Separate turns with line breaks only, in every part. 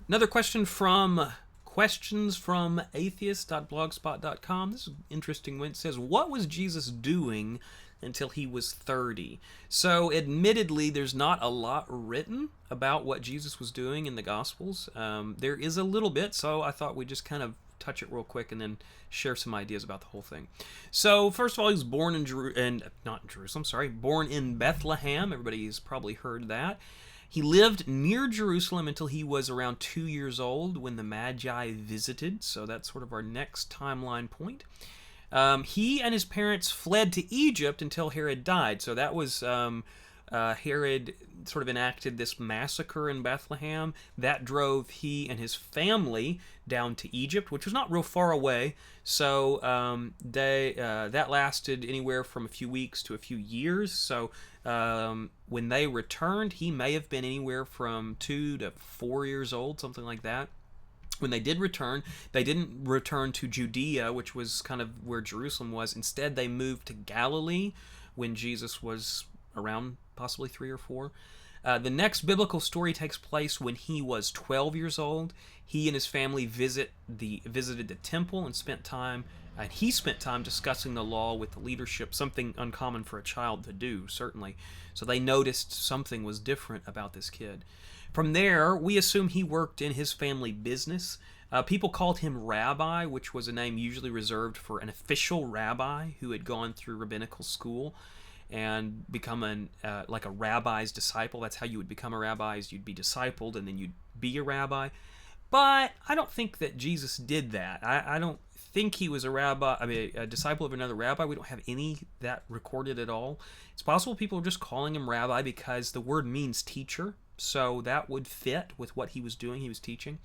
Another question from questionsfromatheist.blogspot.com. This is an interesting one. It says, what was Jesus doing until he was 30? So admittedly, there's not a lot written about what Jesus was doing in the Gospels. There is a little bit, so I thought we'd just kind of touch it real quick and then share some ideas about the whole thing. So first of all, he was born born in Bethlehem. Everybody's probably heard that. He lived near Jerusalem until he was around 2 years old when the Magi visited. So that's sort of our next timeline point. He and his parents fled to Egypt until Herod died. So that was Herod sort of enacted this massacre in Bethlehem. That drove he and his family down to Egypt, which was not real far away. So that lasted anywhere from a few weeks to a few years. So when they returned, he may have been anywhere from 2 to 4 years old, something like that. When they did return, they didn't return to Judea, which was kind of where Jerusalem was. Instead, they moved to Galilee when Jesus was around possibly 3 or 4. The next biblical story takes place when he was 12 years old. He and his family visited the temple and he spent time discussing the law with the leadership, something uncommon for a child to do, certainly. So they noticed something was different about this kid. From there, we assume he worked in his family business. People called him Rabbi, which was a name usually reserved for an official rabbi who had gone through rabbinical school and become like a rabbi's disciple. That's how you would become a rabbi, is you'd be discipled and then you'd be a rabbi. But I don't think that Jesus did that. I don't think he was a disciple of another rabbi. We don't have any that recorded at all. It's possible people are just calling him rabbi because the word means teacher. So that would fit with what he was doing. He was teaching.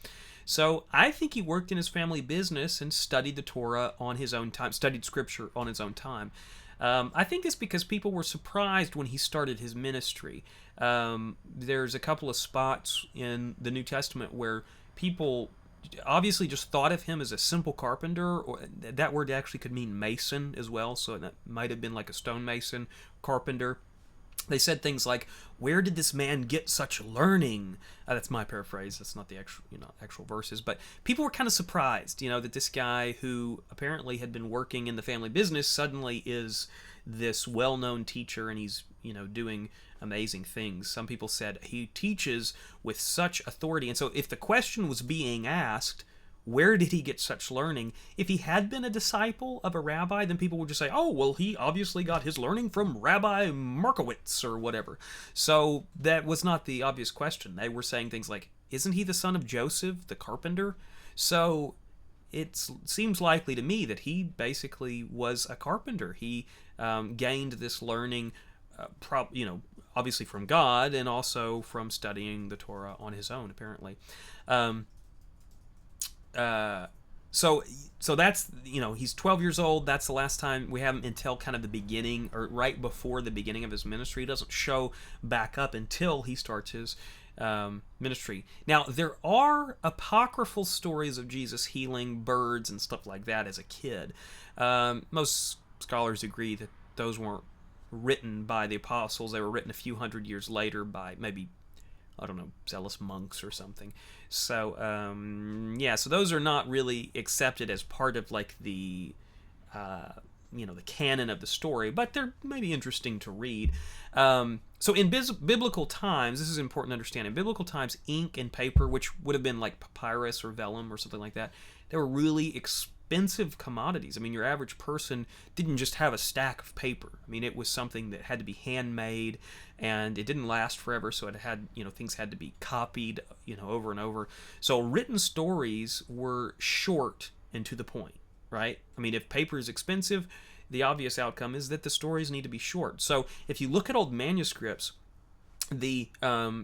So I think he worked in his family business and studied the Torah on his own time, studied scripture on his own time. I think it's because people were surprised when he started his ministry. There's a couple of spots in the New Testament where people obviously just thought of him as a simple carpenter, or that word actually could mean mason as well, so that might have been like a stonemason, carpenter. They said things like, "Where did this man get such learning?" That's my paraphrase. That's not the actual verses. But people were kind of surprised, that this guy who apparently had been working in the family business suddenly is this well-known teacher, and he's doing amazing things. Some people said he teaches with such authority. And so if the question was being asked, where did he get such learning? If he had been a disciple of a rabbi, then people would just say, oh, well, he obviously got his learning from Rabbi Markowitz or whatever. So that was not the obvious question. They were saying things like, isn't he the son of Joseph, the carpenter? So it seems likely to me that he basically was a carpenter. He gained this learning, obviously from God and also from studying the Torah on his own, apparently. So that's, he's 12 years old. That's the last time we have him until kind of the beginning, or right before the beginning of his ministry. He doesn't show back up until he starts his ministry. Now, there are apocryphal stories of Jesus healing birds and stuff like that as a kid. Most scholars agree that those weren't written by the apostles. They were written a few hundred years later by maybe, zealous monks or something. So, so those are not really accepted as part of like the canon of the story, but they're maybe interesting to read. So in biblical times, this is important to understand, in biblical times, ink and paper, which would have been like papyrus or vellum or something like that, they were really expensive commodities. I mean, your average person didn't just have a stack of paper. I mean, it was something that had to be handmade, and it didn't last forever, so it had, things had to be copied, over and over. So written stories were short and to the point, right? I mean, if paper is expensive, the obvious outcome is that the stories need to be short. So if you look at old manuscripts, the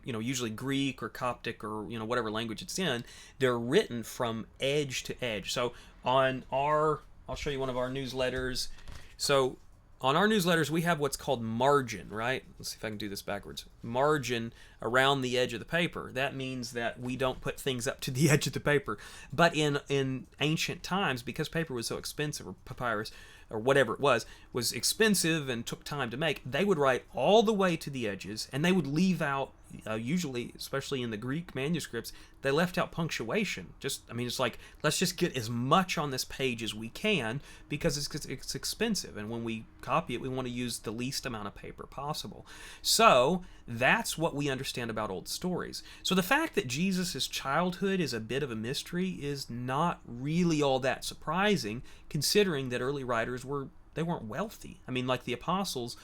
usually Greek or Coptic or whatever language it's in, they're written from edge to edge. So I'll show you one of our newsletters. So on our newsletters, we have what's called margin, right? Let's see if I can do this backwards. Margin around the edge of the paper. That means that we don't put things up to the edge of the paper. But in ancient times, because paper was so expensive, or papyrus, or whatever it was expensive and took time to make, they would write all the way to the edges, and they would leave out, usually, especially in the Greek manuscripts, they left out punctuation. It's like, let's just get as much on this page as we can because it's expensive. And when we copy it, we want to use the least amount of paper possible. So that's what we understand about old stories. So the fact that Jesus' childhood is a bit of a mystery is not really all that surprising, considering that early writers weren't wealthy. I mean, like the apostles,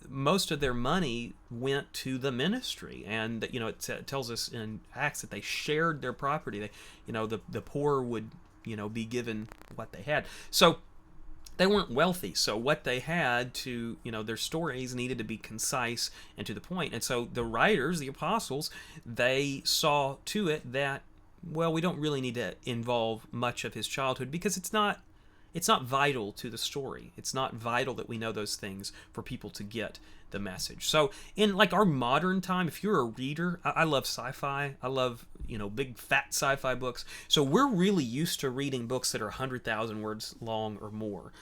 most of their money went to the ministry, and it tells us in Acts that they shared their property. The poor would be given what they had. So they weren't wealthy. So what they had to their stories needed to be concise and to the point. And so the writers, the apostles, they saw to it that, well, we don't really need to involve much of his childhood because it's not vital to the story. It's not vital that we know those things for people to get the message. So in like our modern time, if you're a reader, I love sci-fi. I love, big fat sci-fi books. So we're really used to reading books that are 100,000 words long or more.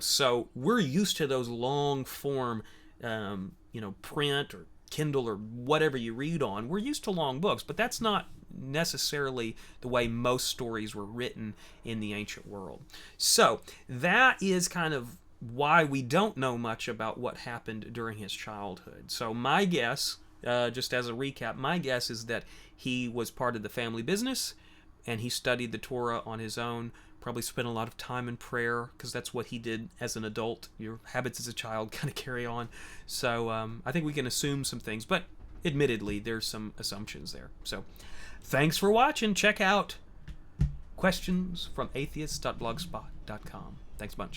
So we're used to those long form, print or Kindle or whatever you read on. We're used to long books, but that's not necessarily the way most stories were written in the ancient world. So that is kind of why we don't know much about what happened during his childhood. So my guess, just as a recap, my guess is that he was part of the family business and he studied the Torah on his own, probably spent a lot of time in prayer because that's what he did as an adult. Your habits as a child kind of carry on. So I think we can assume some things, but admittedly there's some assumptions there. So thanks for watching. Check out questionsfromatheists.blogspot.com. Thanks a bunch.